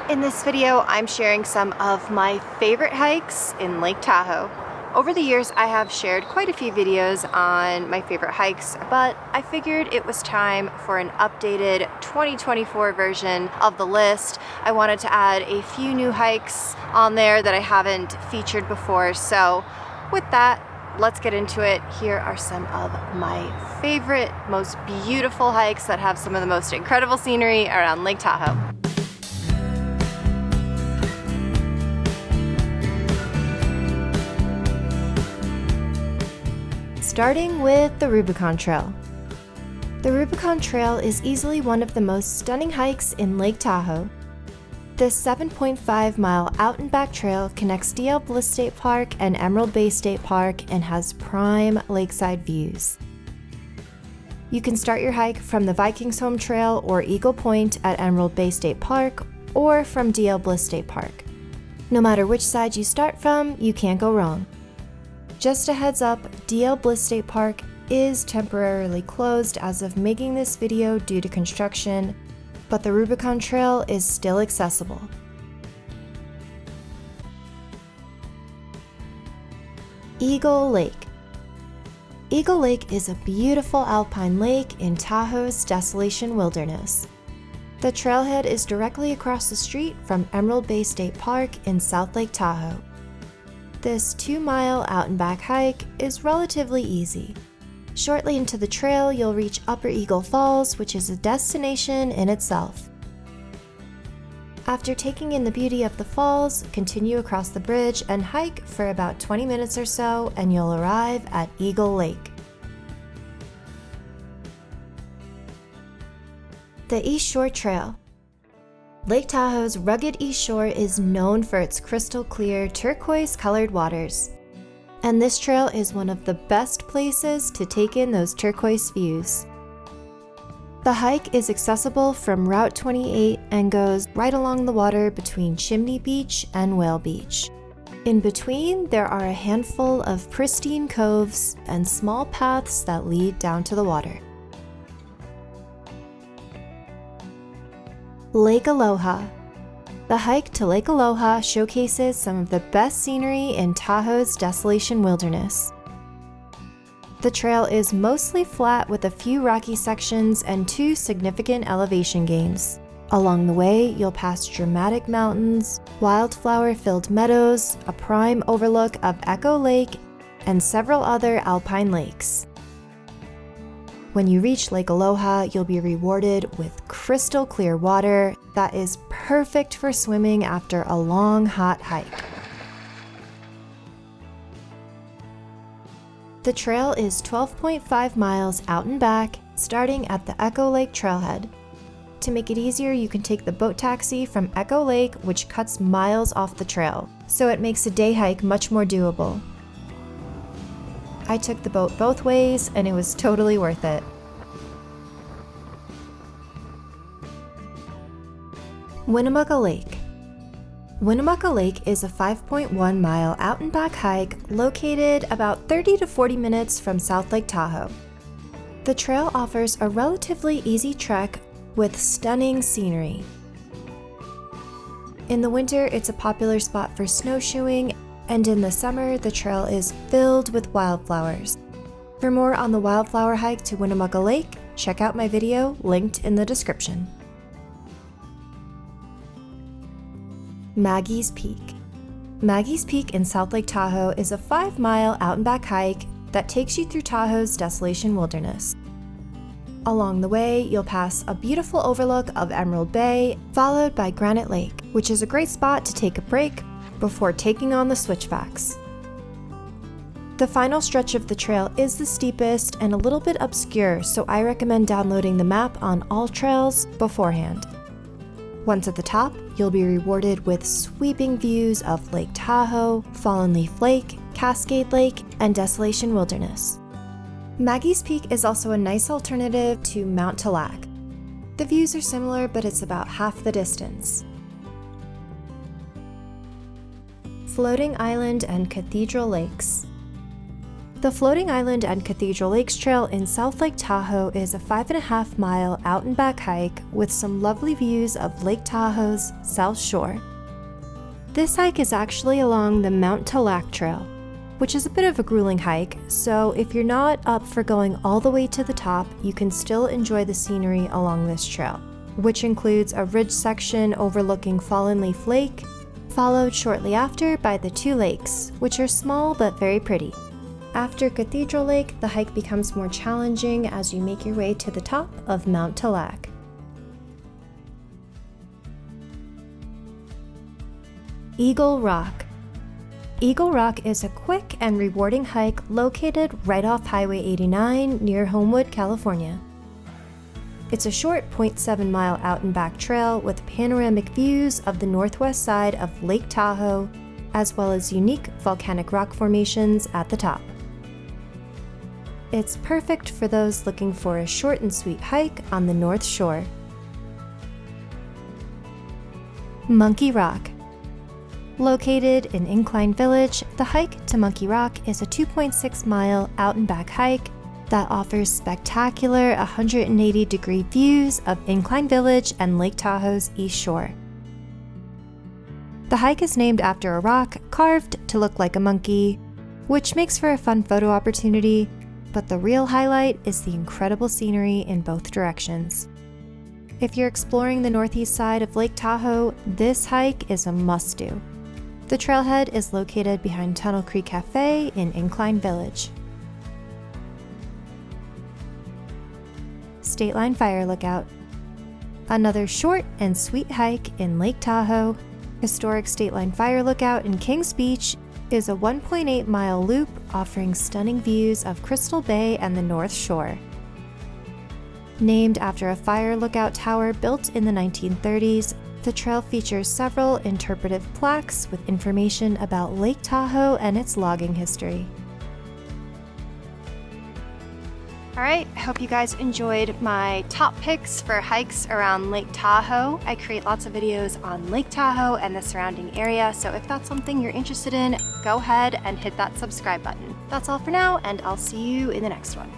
In this video, I'm sharing some of my favorite hikes in Lake Tahoe. Over the years, I have shared quite a few videos on my favorite hikes, but I figured it was time for an updated 2024 version of the list. I wanted to add a few new hikes on there that I haven't featured before. So with that, let's get into it. Here are some of my favorite, most beautiful hikes that have some of the most incredible scenery around Lake Tahoe. Starting with the Rubicon Trail. The Rubicon Trail is easily one of the most stunning hikes in Lake Tahoe. This 7.5-mile out and back trail connects DL Bliss State Park and Emerald Bay State Park and has prime lakeside views. You can start your hike from the Vikings Home Trail or Eagle Point at Emerald Bay State Park or from DL Bliss State Park. No matter which side you start from, you can't go wrong. Just a heads up, DL Bliss State Park is temporarily closed as of making this video due to construction, but the Rubicon Trail is still accessible. Eagle Lake. Eagle Lake is a beautiful alpine lake in Tahoe's Desolation Wilderness. The trailhead is directly across the street from Emerald Bay State Park in South Lake Tahoe. This 2-mile out and back hike is relatively easy. Shortly into the trail, you'll reach Upper Eagle Falls, which is a destination in itself. After taking in the beauty of the falls, continue across the bridge and hike for about 20 minutes or so, and you'll arrive at Eagle Lake. The East Shore Trail. Lake Tahoe's rugged East Shore is known for its crystal clear, turquoise-colored waters. And this trail is one of the best places to take in those turquoise views. The hike is accessible from Route 28 and goes right along the water between Chimney Beach and Whale Beach. In between, there are a handful of pristine coves and small paths that lead down to the water. Lake Aloha. The hike to Lake Aloha showcases some of the best scenery in Tahoe's Desolation Wilderness. The trail is mostly flat with a few rocky sections and 2 significant elevation gains. Along the way, you'll pass dramatic mountains, wildflower-filled meadows, a prime overlook of Echo Lake, and several other alpine lakes. When you reach Lake Aloha, you'll be rewarded with crystal clear water that is perfect for swimming after a long, hot hike. The trail is 12.5 miles out and back, starting at the Echo Lake trailhead. To make it easier, you can take the boat taxi from Echo Lake, which cuts miles off the trail, so it makes a day hike much more doable. I took the boat both ways, and it was totally worth it. Winnemucca Lake. Winnemucca Lake is a 5.1-mile out and back hike located about 30 to 40 minutes from South Lake Tahoe. The trail offers a relatively easy trek with stunning scenery. In the winter, it's a popular spot for snowshoeing, and in the summer, the trail is filled with wildflowers. For more on the wildflower hike to Winnemucca Lake, check out my video linked in the description. Maggie's Peak. Maggie's Peak in South Lake Tahoe is a 5-mile out and back hike that takes you through Tahoe's Desolation Wilderness. Along the way, you'll pass a beautiful overlook of Emerald Bay, followed by Granite Lake, which is a great spot to take a break before taking on the switchbacks. The final stretch of the trail is the steepest and a little bit obscure, so I recommend downloading the map on AllTrails beforehand. Once at the top, you'll be rewarded with sweeping views of Lake Tahoe, Fallen Leaf Lake, Cascade Lake, and Desolation Wilderness. Maggie's Peak is also a nice alternative to Mount Tallac. The views are similar, but it's about half the distance. Floating Island and Cathedral Lakes. The Floating Island and Cathedral Lakes Trail in South Lake Tahoe is a 5.5-mile out and back hike with some lovely views of Lake Tahoe's south shore. This hike is actually along the Mount Tallac Trail, which is a bit of a grueling hike, so if you're not up for going all the way to the top, you can still enjoy the scenery along this trail, which includes a ridge section overlooking Fallen Leaf Lake, followed shortly after by the two lakes, which are small but very pretty. After Cathedral Lake, the hike becomes more challenging as you make your way to the top of Mount Tallac. Eagle Rock. Eagle Rock is a quick and rewarding hike located right off Highway 89 near Homewood, California. It's a short 0.7-mile out and back trail with panoramic views of the northwest side of Lake Tahoe, as well as unique volcanic rock formations at the top. It's perfect for those looking for a short and sweet hike on the North Shore. Monkey Rock. Located in Incline Village, the hike to Monkey Rock is a 2.6-mile out and back hike that offers spectacular 180-degree views of Incline Village and Lake Tahoe's East Shore. The hike is named after a rock carved to look like a monkey, which makes for a fun photo opportunity, but the real highlight is the incredible scenery in both directions. If you're exploring the northeast side of Lake Tahoe, this hike is a must-do. The trailhead is located behind Tunnel Creek Cafe in Incline Village. State Line Fire Lookout. Another short and sweet hike in Lake Tahoe, historic State Line Fire Lookout in Kings Beach is a 1.8-mile loop offering stunning views of Crystal Bay and the North Shore. Named after a fire lookout tower built in the 1930s, the trail features several interpretive plaques with information about Lake Tahoe and its logging history. Alright, I hope you guys enjoyed my top picks for hikes around Lake Tahoe. I create lots of videos on Lake Tahoe and the surrounding area, so if that's something you're interested in, go ahead and hit that subscribe button. That's all for now, and I'll see you in the next one.